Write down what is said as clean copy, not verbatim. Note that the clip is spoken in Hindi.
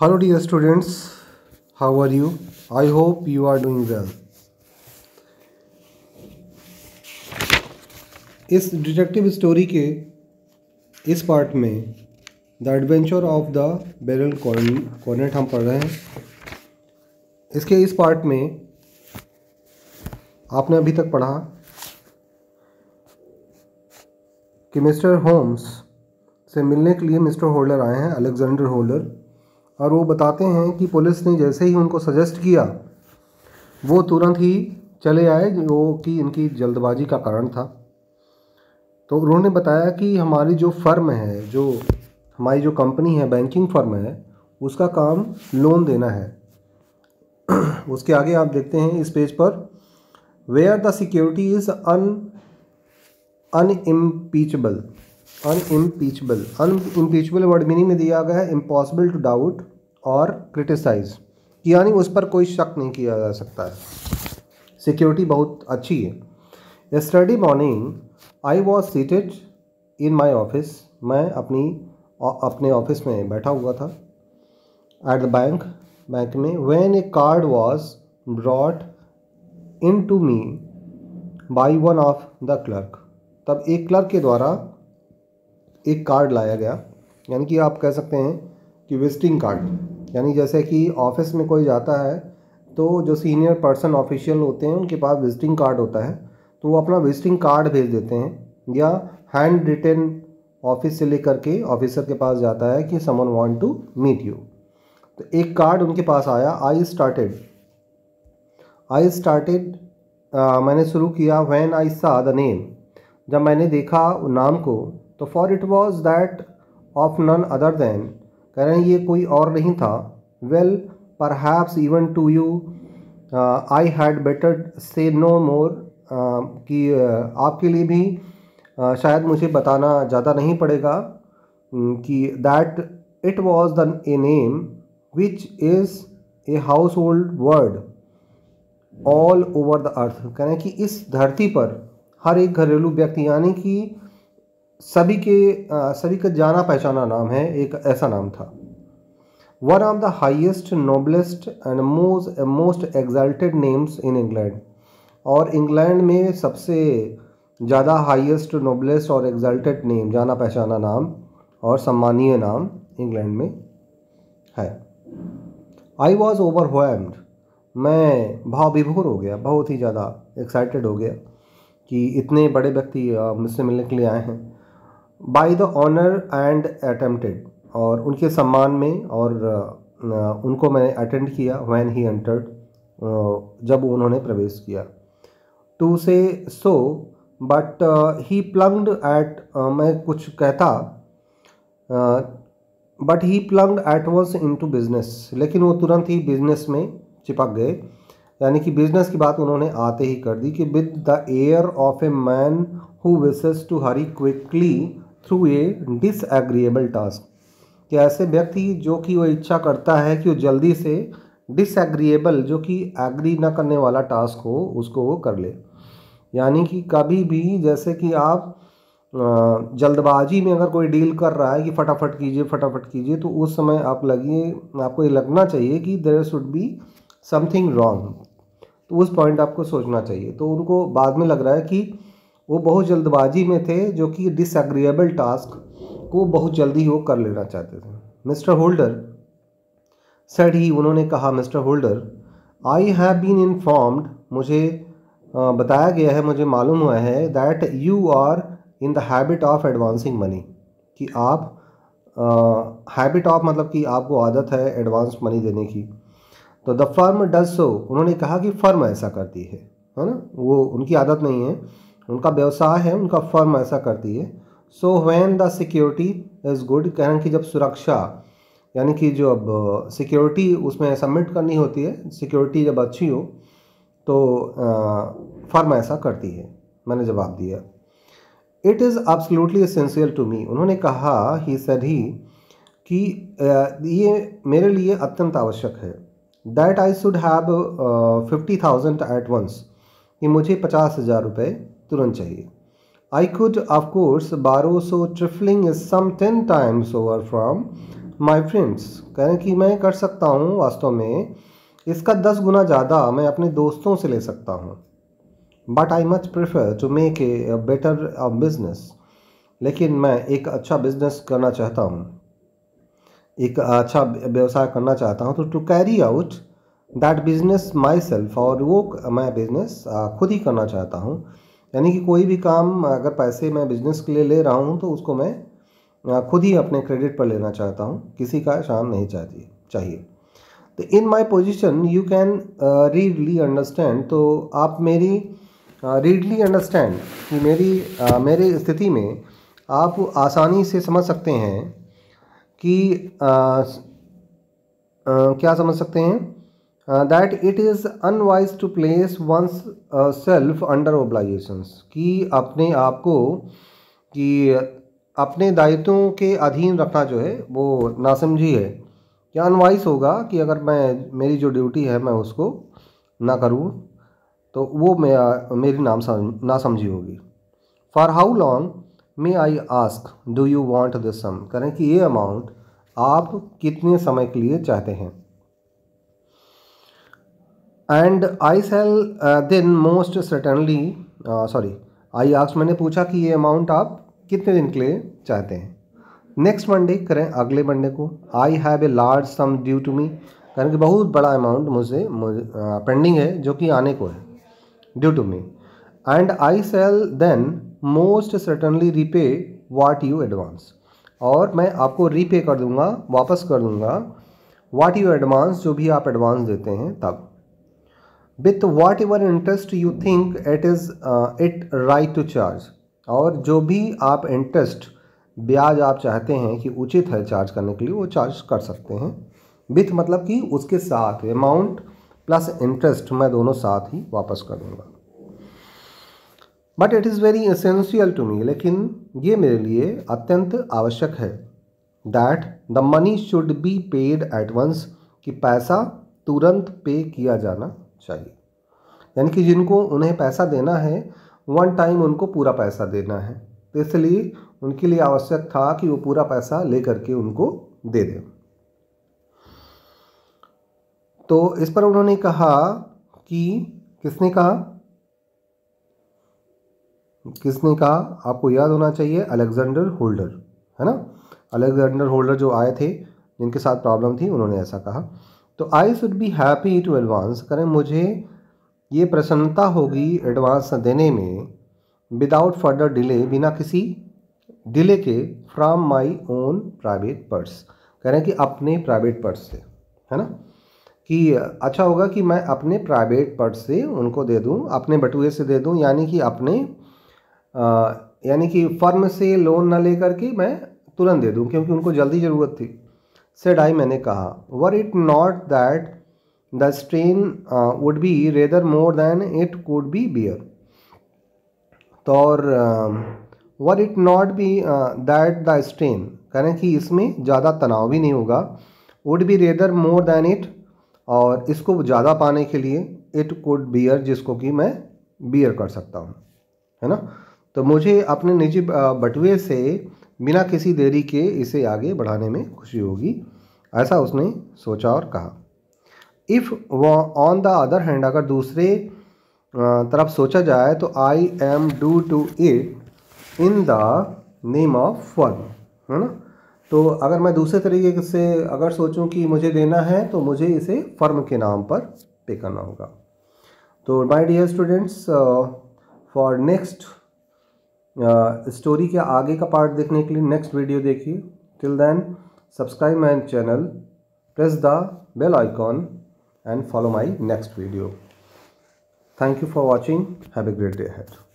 Hello dear students, how are you? I hope you are doing well. इस डिटेक्टिव स्टोरी के इस पार्ट में the adventure of the beryl coronet हम पढ़ रहे हैं। इसके इस पार्ट में आपने अभी तक पढ़ा कि मिस्टर होम्स से मिलने के लिए मिस्टर होल्डर आए हैं, अलेक्जेंडर होल्डर, और वो बताते हैं कि पुलिस ने जैसे ही उनको सजेस्ट किया वो तुरंत ही चले आए, जो कि इनकी जल्दबाजी का कारण था। तो उन्होंने बताया कि हमारी जो फर्म है, जो हमारी जो कंपनी है, बैंकिंग फर्म है, उसका काम लोन देना है। उसके आगे आप देखते हैं इस पेज पर, where the security is unimpeachable. Unimpeachable word meaning में दिया गया है इम्पॉसिबल टू डाउट और क्रिटिसाइज, यानी उस पर कोई शक नहीं किया जा सकता है। सिक्योरिटी बहुत अच्छी है। Yesterday morning I was seated in my office. मैं अपने ऑफिस में बैठा हुआ था। एट द बैंक में। When a card was brought in to me by one of the clerk. तब एक क्लर्क के द्वारा एक कार्ड लाया गया, यानी कि आप कह सकते हैं कि विजिटिंग कार्ड। यानी जैसे कि ऑफिस में कोई जाता है तो जो सीनियर पर्सन ऑफिशियल होते हैं उनके पास विजिटिंग कार्ड होता है, तो वो अपना विजिटिंग कार्ड भेज देते हैं, या हैंड रिटन ऑफिस से लेकर के ऑफिसर के पास जाता है कि someone want to meet you. तो एक कार्ड उनके पास आया। आई स्टार्टेड मैंने शुरू किया। व्हेन आई सा द नेम, जब मैंने देखा नाम को, तो for it was that of none other than, कह रहे हैं ये कोई और नहीं था। Well perhaps even to you I had better say no more, कि आपके लिए भी शायद मुझे बताना ज़्यादा नहीं पड़ेगा कि that it was the a name which is a house hold word all over the earth. कह रहे हैं कि इस धरती पर हर एक घरेलू व्यक्ति, यानी कि सभी का जाना पहचाना नाम है, एक ऐसा नाम था। One of the highest, noblest and most exalted names in England. और इंग्लैंड में सबसे ज़्यादा हाईएस्ट, नोबलेस्ट और एक्साल्टेड नेम, जाना पहचाना नाम और सम्मानीय नाम इंग्लैंड में है। आई वॉज ओवरवेल्म्ड, मैं भाव विभोर हो गया, बहुत ही ज़्यादा एक्साइटेड हो गया कि इतने बड़े व्यक्ति मुझसे मिलने के लिए आए हैं। By the honour and attempted, और उनके सम्मान में, और उनको मैंने अटेंड किया। व्हेन ही एंटर्ड, जब उन्होंने प्रवेश किया। To say so but he plunged at, मैं कुछ कहता, but he plunged at once into business, लेकिन वो तुरंत ही बिजनेस में चिपक गए, यानी कि बिजनेस की बात उन्होंने आते ही कर दी कि with the air of a man who wishes to hurry quickly through a disagreeable task, कि ऐसे व्यक्ति जो कि वो इच्छा करता है कि वो जल्दी से डिसएग्रीएबल, जो कि एग्री ना करने वाला टास्क हो, उसको वो कर ले। यानी कि कभी भी जैसे कि आप जल्दबाजी में अगर कोई डील कर रहा है कि फटाफट कीजिए, तो उस समय आपको ये लगना चाहिए कि there should be something wrong, तो उस पॉइंट आपको सोचना चाहिए। तो उनको बाद में लग रहा है कि वो बहुत जल्दबाजी में थे, जो कि डिसएग्रीएबल टास्क को बहुत जल्दी वो कर लेना चाहते थे। मिस्टर होल्डर सेड ही, उन्होंने कहा, mister Holder, I have been informed, मुझे बताया गया है, मुझे मालूम हुआ है, that you are in the habit of advancing money, कि आप हैबिट ऑफ मतलब कि आपको आदत है एडवांस मनी देने की। तो द फर्म डज सो, उन्होंने कहा कि फर्म ऐसा करती है ना, वो उनकी आदत नहीं है, उनका व्यवसाय है, उनका फर्म ऐसा करती है। So when the security is good, कह रहे हैं कि जब सुरक्षा, यानी कि जो अब सिक्योरिटी उसमें सबमिट करनी होती है, सिक्योरिटी जब अच्छी हो तो फर्म ऐसा करती है। मैंने जवाब दिया। It is absolutely essential to me, उन्होंने कहा, ही सेड ही, कि ये मेरे लिए अत्यंत आवश्यक है। That I should have 50,000 at once, कि मुझे 50,000 रुपये तुरंत चाहिए। I could of course borrow, so trifling is some 10 times over from my friends, कह रहे हैं कि मैं कर सकता हूँ वास्तव में इसका 10 गुना ज़्यादा मैं अपने दोस्तों से ले सकता हूँ। But I much prefer to make a better business, लेकिन मैं एक अच्छा बिजनेस करना चाहता हूँ, एक अच्छा व्यवसाय करना चाहता हूँ। तो to carry out that business myself, और वो मैं बिजनेस खुद ही करना चाहता हूँ। यानी कि कोई भी काम अगर पैसे मैं बिजनेस के लिए ले रहा हूँ तो उसको मैं खुद ही अपने क्रेडिट पर लेना चाहता हूँ, किसी का एहसान नहीं चाहिए। तो in my position you can readily understand, तो आप मेरी रीडली अंडरस्टैंड कि मेरी स्थिति में आप आसानी से समझ सकते हैं कि क्या समझ सकते हैं that it is unwise to place one's self under obligations, कि अपने आप को कि अपने दायित्वों के अधीन रखना जो है वो नासमझी है। क्या अनवाइज होगा कि अगर मैं मेरी जो ड्यूटी है मैं उसको ना करूँ तो वो मेरी नासमझी होगी। For how long may I ask do you want this sum, करें कि ये अमाउंट आप कितने समय के लिए चाहते हैं। And I shall then most certainly I ask, मैंने पूछा कि ये अमाउंट आप कितने दिन के लिए चाहते हैं। नेक्स्ट मंडे, करें अगले मंडे को। I have a large sum due to me, करें कि बहुत बड़ा अमाउंट मुझे पेंडिंग है जो कि आने को है, due to me. And I shall then most certainly repay what you advance, और मैं आपको रीपे कर दूंगा, वापस कर दूंगा वाट यू एडवांस, जो भी आप एडवांस देते हैं तब। With whatever interest you think it right to charge, और जो भी आप इंटरेस्ट ब्याज आप चाहते हैं कि उचित है चार्ज करने के लिए वो चार्ज कर सकते हैं। विथ मतलब कि उसके साथ अमाउंट प्लस इंटरेस्ट मैं दोनों साथ ही वापस कर दूंगा। But it is very essential to me, लेकिन ये मेरे लिए अत्यंत आवश्यक है। That the money should be paid at once, कि पैसा तुरंत पे किया जाना चाहिए। यानी कि जिनको उन्हें पैसा देना है वन टाइम उनको पूरा पैसा देना है, तो इसलिए उनके लिए आवश्यक था कि वो पूरा पैसा लेकर के उनको दे दें। तो इस पर उन्होंने कहा कि किसने कहा आपको याद होना चाहिए, अलेक्जेंडर होल्डर, है ना। अलेक्जेंडर होल्डर जो आए थे जिनके साथ प्रॉब्लम थी, उन्होंने ऐसा कहा। तो I should be happy to advance, करें मुझे ये प्रसन्नता होगी एडवांस देने में, विदाउट फर्दर डिले, बिना किसी डिले के, from my own private purse, कह रहे हैं कि अपने प्राइवेट पर्स से, है ना, कि अच्छा होगा कि मैं अपने प्राइवेट पर्स से उनको दे दूं, अपने बटुए से दे दूं, यानी कि अपने यानी कि फर्म से लोन ना लेकर के मैं तुरंत दे दूं, क्योंकि उनको जल्दी ज़रूरत थी। सेड आई, मैंने कहा, were it not that the strain would be rather more than it could bear बियर, तो और were it not be that the strain, कह रहे हैं कि इसमें ज़्यादा तनाव भी नहीं होगा, would be rather more than it, और इसको ज़्यादा पाने के लिए इट कुड बियर, जिसको कि मैं बियर कर सकता हूँ, है ना। तो मुझे अपने निजी बटुए से बिना किसी देरी के इसे आगे बढ़ाने में खुशी होगी, ऐसा उसने सोचा और कहा। If on the other hand, अगर दूसरे तरफ सोचा जाए तो I am do to it in the name of firm, है ना। तो अगर मैं दूसरे तरीके से अगर सोचूं कि मुझे देना है तो मुझे इसे फर्म के नाम पर पे करना होगा। तो my dear students, for next story के आगे का पार्ट देखने के लिए नेक्स्ट वीडियो देखिए। Till then subscribe my channel, press the bell icon and follow my next video. Thank you for watching. Have a great day ahead.